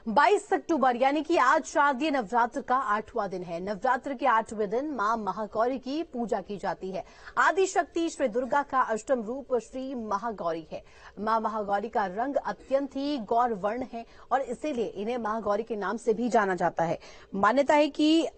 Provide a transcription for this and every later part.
बाईस अक्टूबर यानी कि आज शारदीय नवरात्र का 8वां दिन है। नवरात्र के 8वें दिन मां महागौरी की पूजा की जाती है। आदि शक्ति श्री दुर्गा का अष्टम रूप श्री महागौरी है। मां महागौरी का रंग अत्यंत ही गौर वर्ण है और इसीलिए इन्हें महागौरी के नाम से भी जाना जाता है। मान्यता है कि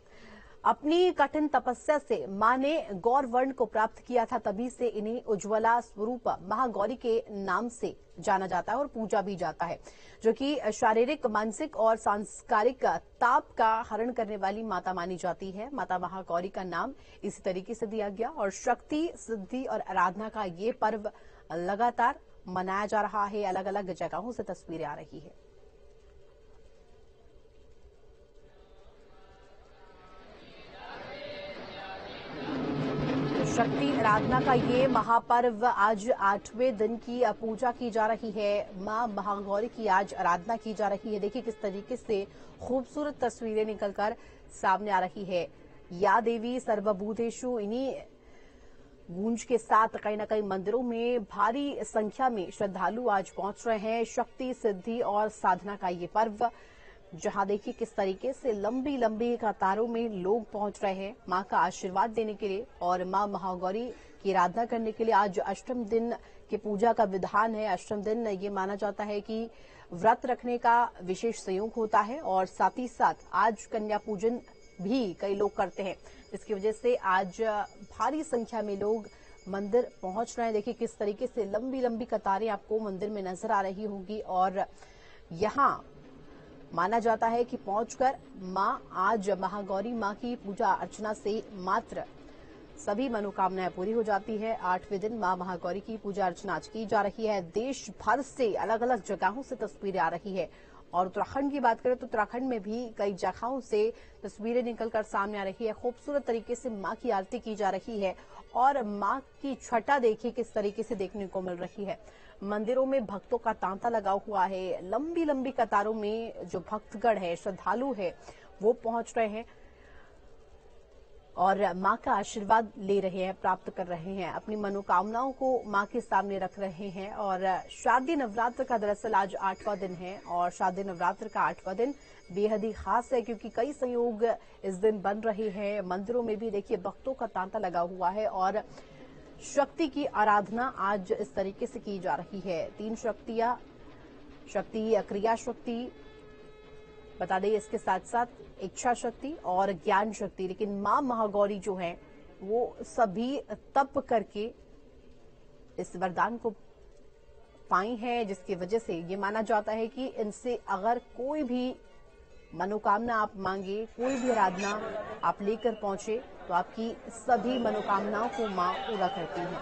अपनी कठिन तपस्या से मां ने गौर वर्ण को प्राप्त किया था, तभी से इन्हें उज्ज्वला स्वरूप महागौरी के नाम से जाना जाता है और पूजा भी जाता है, जो कि शारीरिक, मानसिक और सांस्कारिक ताप का हरण करने वाली माता मानी जाती है। माता महागौरी का नाम इसी तरीके से दिया गया और शक्ति, सिद्धि और आराधना का ये पर्व लगातार मनाया जा रहा है। अलग अलग जगहों से तस्वीरें आ रही है। शक्ति आराधना का ये महापर्व आज 8वें दिन की पूजा की जा रही है। मां महागौरी की आज आराधना की जा रही है। देखिए किस तरीके से खूबसूरत तस्वीरें निकलकर सामने आ रही है। या देवी सर्वभूतेषु, इन्हीं गूंज के साथ कहीं न कहीं मंदिरों में भारी संख्या में श्रद्धालु आज पहुंच रहे हैं। शक्ति, सिद्धि और साधना का ये पर्व, जहां देखिए किस तरीके से लंबी लंबी कतारों में लोग पहुंच रहे हैं मां का आशीर्वाद देने के लिए और मां महागौरी की आराधना करने के लिए। आज अष्टम दिन की पूजा का विधान है। अष्टम दिन ये माना जाता है कि व्रत रखने का विशेष संयोग होता है और साथ ही साथ आज कन्या पूजन भी कई लोग करते हैं, इसकी वजह से आज भारी संख्या में लोग मंदिर पहुंच रहे हैं। देखिए किस तरीके से लंबी लंबी कतारें आपको मंदिर में नजर आ रही होगी और यहाँ माना जाता है कि पहुंचकर मां आज महागौरी मां की पूजा अर्चना से मात्र सभी मनोकामनाएं पूरी हो जाती है। 8वें दिन मां महागौरी की पूजा अर्चना आज की जा रही है। देश भर से अलग अलग जगहों से तस्वीरें आ रही है और उत्तराखंड की बात करें तो उत्तराखंड में भी कई जगहों से तस्वीरें निकलकर सामने आ रही है। खूबसूरत तरीके से मां की आरती की जा रही है और मां की छटा देखिए किस तरीके से देखने को मिल रही है। मंदिरों में भक्तों का तांता लगा हुआ है। लंबी लंबी कतारों में जो भक्तगण है, श्रद्धालु है, वो पहुंच रहे हैं और मां का आशीर्वाद ले रहे हैं, प्राप्त कर रहे हैं, अपनी मनोकामनाओं को मां के सामने रख रहे हैं। और शारदीय नवरात्र का दरअसल आज 8वां दिन है और शारदीय नवरात्र का 8वां दिन बेहद ही खास है क्योंकि कई संयोग इस दिन बन रहे हैं। मंदिरों में भी देखिए भक्तों का तांता लगा हुआ है और शक्ति की आराधना आज इस तरीके से की जा रही है। 3 शक्तियां, शक्ति, क्रिया शक्ति, बता दें इसके साथ साथ इच्छा शक्ति और ज्ञान शक्ति। लेकिन मां महागौरी जो है वो सभी तप करके इस वरदान को पाई है, जिसकी वजह से ये माना जाता है कि इनसे अगर कोई भी मनोकामना आप मांगे, कोई भी आराधना आप लेकर पहुंचे तो आपकी सभी मनोकामनाओं को मां पूरा करती है।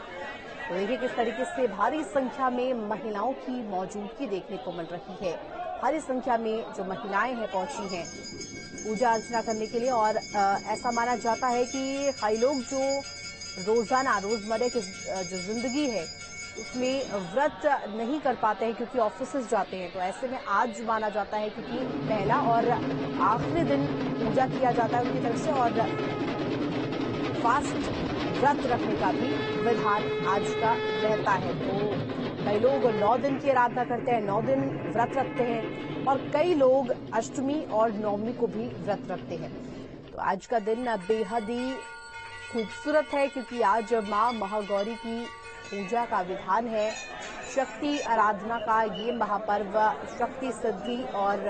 तो देखिए किस तरीके से भारी संख्या में महिलाओं की मौजूदगी देखने को मिल रही है। भारी संख्या में जो महिलाएं हैं पहुंची हैं पूजा अर्चना करने के लिए और ऐसा माना जाता है कि कई लोग जो रोजाना रोजमर्रा की जो जिंदगी है उसमें व्रत नहीं कर पाते हैं क्योंकि ऑफिस जाते हैं, तो ऐसे में आज माना जाता है क्योंकि पहला और आखिरी दिन पूजा किया जाता है उनकी तरफ से और फास्ट व्रत रखने का भी विधान आज का रहता है। तो कई लोग 9 दिन की आराधना करते हैं, 9 दिन व्रत रखते हैं और कई लोग अष्टमी और नवमी को भी व्रत रखते हैं। तो आज का दिन बेहद ही खूबसूरत है क्योंकि आज मां महागौरी की पूजा का विधान है। शक्ति आराधना का ये महापर्व शक्ति, सिद्धि और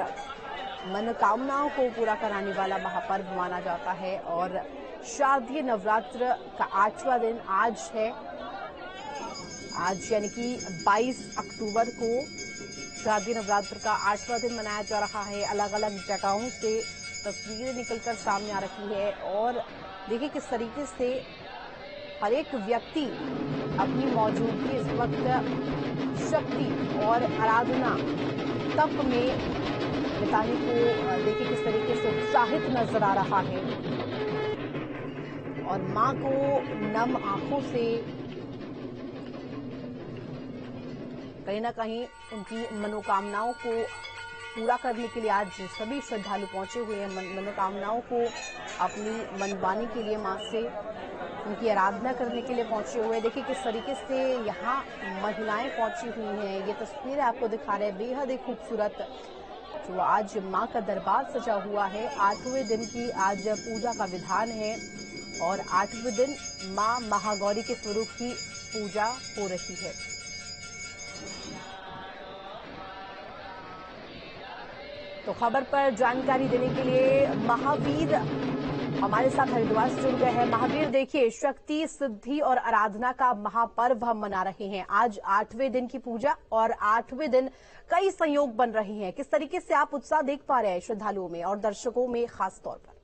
मनोकामनाओं को पूरा कराने वाला महापर्व माना जाता है और शारदीय नवरात्र का 8वां दिन आज है। आज यानी कि 22 अक्टूबर को शारदीय नवरात्र का 8वां दिन मनाया जा रहा है। अलग अलग जगहों से तस्वीरें निकलकर सामने आ रही है और देखिए किस तरीके से हर एक व्यक्ति अपनी मौजूदगी इस वक्त शक्ति और आराधना तप में बिताने को देखिए किस तरीके से उत्साहित नजर आ रहा है और मां को नम आंखों से कहीं ना कहीं उनकी मनोकामनाओं को पूरा करने के लिए आज सभी श्रद्धालु पहुंचे हुए हैं। मनोकामनाओं को अपनी मनवाने के लिए मां से उनकी आराधना करने के लिए पहुंचे हुए हैं। देखिए किस तरीके से यहाँ महिलाएं पहुंची हुई हैं। ये तस्वीरें आपको दिखा रहे हैं, बेहद ही खूबसूरत जो आज मां का दरबार सजा हुआ है। 8वें दिन की आज पूजा का विधान है और 8वें दिन मां महागौरी के स्वरूप की पूजा हो रही है। तो खबर पर जानकारी देने के लिए महावीर हमारे साथ हरिद्वार से जुड़ गए हैं। महावीर, देखिए शक्ति, सिद्धि और आराधना का महापर्व हम मना रहे हैं। आज 8वें दिन की पूजा और 8वें दिन कई संयोग बन रहे हैं। किस तरीके से आप उत्साह देख पा रहे हैं श्रद्धालुओं में और दर्शकों में खास तौर पर?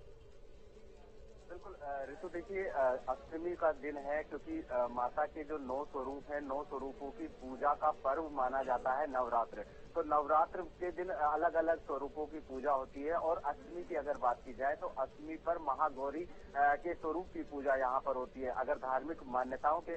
बिल्कुल ऋतु, देखिए अष्टमी का दिन है क्योंकि माता के जो 9 स्वरूप हैं, 9 स्वरूपों की पूजा का पर्व माना जाता है नवरात्र। तो नवरात्र के दिन अलग अलग स्वरूपों की पूजा होती है और अष्टमी की अगर बात की जाए तो अष्टमी पर महागौरी के स्वरूप की पूजा यहाँ पर होती है। अगर धार्मिक मान्यताओं के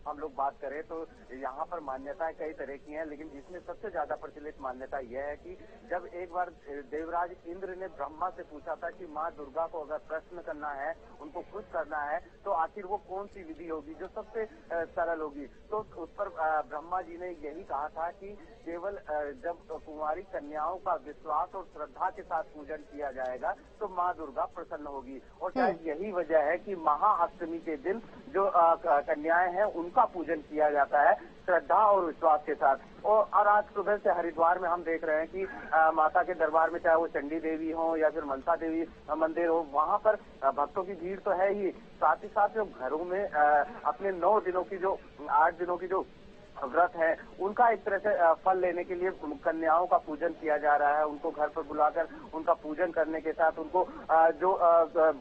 हम लोग बात करें तो यहाँ पर मान्यताएं कई तरह की हैं, लेकिन जिसमें सबसे ज्यादा प्रचलित मान्यता यह है कि जब एक बार देवराज इंद्र ने ब्रह्मा से पूछा था कि माँ दुर्गा को अगर प्रश्न करना है, उनको खुश करना है, तो आखिर वो कौन सी विधि होगी जो सबसे सरल होगी। तो उस पर ब्रह्मा जी ने यही कहा था कि केवल जब कुंवारी कन्याओं का विश्वास और श्रद्धा के साथ पूजन किया जाएगा तो माँ दुर्गा प्रसन्न होगी। और शायद यही वजह है कि महाअष्टमी के दिन जो कन्याएं हैं उनका पूजन किया जाता है श्रद्धा और विश्वास के साथ। और आज सुबह से हरिद्वार में हम देख रहे हैं कि माता के दरबार में चाहे वो चंडी देवी हो या फिर मनसा देवी मंदिर हो, वहाँ पर भक्तों की भीड़ तो है ही, साथ ही साथ जो घरों में अपने 9 दिनों की जो 8 दिनों की जो व्रत है उनका एक तरह से फल लेने के लिए कन्याओं का पूजन किया जा रहा है। उनको घर पर बुलाकर उनका पूजन करने के साथ उनको जो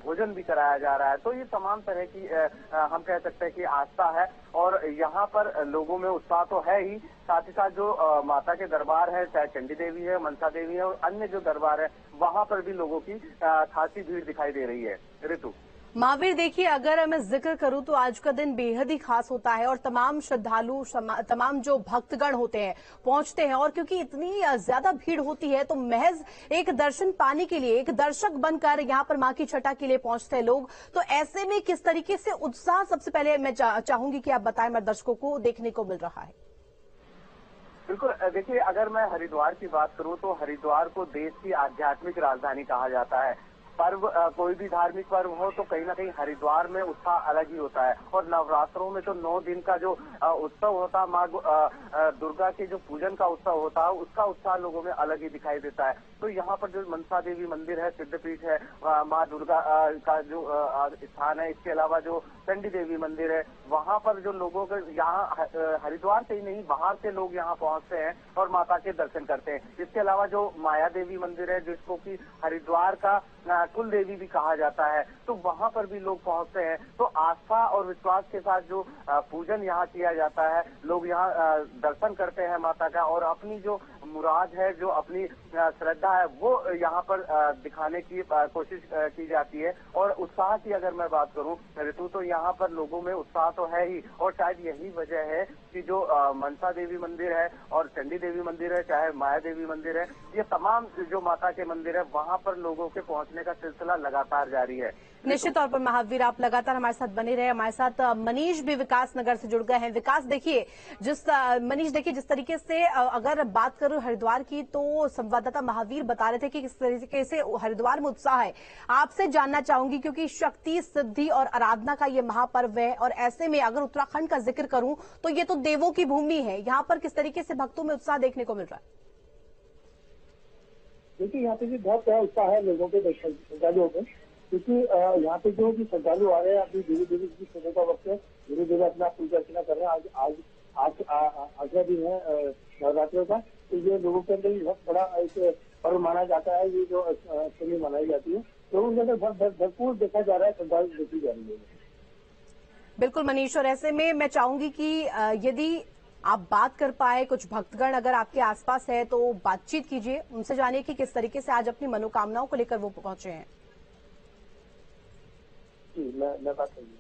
भोजन भी कराया जा रहा है। तो ये तमाम तरह की हम कह सकते हैं कि आस्था है और यहाँ पर लोगों में उत्साह तो है ही, साथ ही साथ जो माता के दरबार है, चाहे चंडी देवी है, मनसा देवी है और अन्य जो दरबार है, वहाँ पर भी लोगों की खासी भीड़ दिखाई दे रही है। ऋतु, महावीर, देखिए अगर मैं जिक्र करूं तो आज का दिन बेहद ही खास होता है और तमाम श्रद्धालु, तमाम जो भक्तगण होते हैं पहुंचते हैं और क्योंकि इतनी ज्यादा भीड़ होती है तो महज एक दर्शन पाने के लिए, एक दर्शक बनकर यहां पर मां की छटा के लिए पहुंचते हैं लोग। तो ऐसे में किस तरीके से उत्साह, सबसे पहले मैं चाहूंगी कि आप बताएं, मेरे दर्शकों को देखने को मिल रहा है। बिल्कुल, देखिए अगर मैं हरिद्वार की बात करूं तो हरिद्वार को देश की आध्यात्मिक राजधानी कहा जाता है। पर्व कोई भी धार्मिक पर्व हो तो कहीं ना कहीं हरिद्वार में उत्साह अलग ही होता है। और नवरात्रों में तो 9 दिन का जो उत्सव होता है, माँ दुर्गा के जो पूजन का उत्सव होता है, उसका उत्साह लोगों में अलग ही दिखाई देता है। तो यहाँ पर जो मनसा देवी मंदिर है, सिद्धपीठ है, माँ दुर्गा का जो स्थान है, इसके अलावा जो चंडी देवी मंदिर है, वहाँ पर जो लोगों के यहाँ हरिद्वार से ही नहीं बाहर से लोग यहाँ पहुँचते हैं और माता के दर्शन करते हैं। इसके अलावा जो माया देवी मंदिर है, जिसको कि हरिद्वार का कुल देवी भी कहा जाता है, तो वहाँ पर भी लोग पहुँचते हैं। तो आस्था और विश्वास के साथ जो पूजन यहाँ किया जाता है, लोग यहाँ दर्शन करते हैं माता का और अपनी जो मुराद है, जो अपनी श्रद्धा है, वो यहाँ पर दिखाने की कोशिश की जाती है। और उत्साह की अगर मैं बात करूँ ऋतु, तो यहाँ पर लोगों में उत्साह तो है ही और शायद यही वजह है कि जो मनसा देवी मंदिर है और चंडी देवी मंदिर है, चाहे माया देवी मंदिर है, ये तमाम जो माता के मंदिर है, वहाँ पर लोगों के पहुँचने का सिलसिला लगातार जारी है। निश्चित तौर पर महावीर, आप लगातार हमारे साथ बने रहे। हमारे साथ मनीष भी विकास नगर से जुड़ गए हैं। विकास, देखिए मनीष, देखिए जिस तरीके से अगर बात करूं हरिद्वार की तो संवाददाता महावीर बता रहे थे कि किस तरीके से हरिद्वार में उत्साह है। आपसे जानना चाहूंगी क्योंकि शक्ति, सिद्धि और आराधना का ये महापर्व है और ऐसे में अगर उत्तराखंड का जिक्र करूं तो ये तो देवों की भूमि है। यहाँ पर किस तरीके से भक्तों में उत्साह देखने को मिल रहा है? देखिए यहाँ पे भी बहुत उत्साह है लोगों के, श्रद्धालुओं में, क्योंकि यहाँ पे जो भी श्रद्धालु आ रहे हैं अभी धीरे धीरे की सुबह का वक्त है, धीरे धीरे अपना पूजा अर्चना कर रहे हैं। आज 8वां दिन है नवरात्रों का, तो ये लोगों के अंदर बहुत बड़ा एक पर्व माना जाता है। ये जो अष्टमी मनाई जाती है, लोगों के अंदर बहुत भरपूर देखा जा रहा है, श्रद्धालु देखी जा रही है। बिल्कुल मनीष, और ऐसे में मैं चाहूंगी कि यदि आप बात कर पाए, कुछ भक्तगण अगर आपके आसपास है तो बातचीत कीजिए, उनसे जानिए कि किस तरीके से आज अपनी मनोकामनाओं को लेकर वो पहुंचे हैं। जी, मैं बात करूंगी।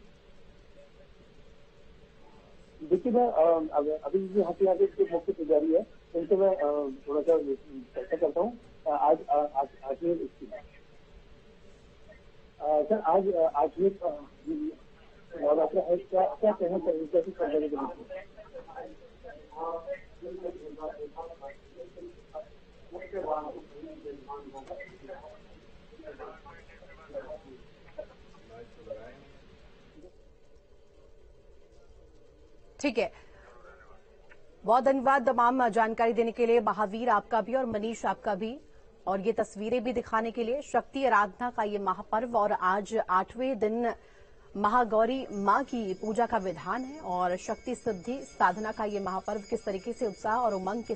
देखिए मैं अभी यहाँ पे जो मुख्य पुजारी है उनसे मैं थोड़ा सा चर्चा करता हूँ। आज आठवीं इसकी सर आज आठवीं नवरात्र है। क्या क्या कहना चाहिए, कैसी तैयारी करेंगे? ठीक है, बहुत धन्यवाद तमाम जानकारी देने के लिए महावीर आपका भी और मनीष आपका भी, और ये तस्वीरें भी दिखाने के लिए। शक्ति आराधना का ये महापर्व और आज 8वें दिन महागौरी मां की पूजा का विधान है और शक्ति सिद्धि साधना का ये महापर्व किस तरीके से उत्साह और उमंग के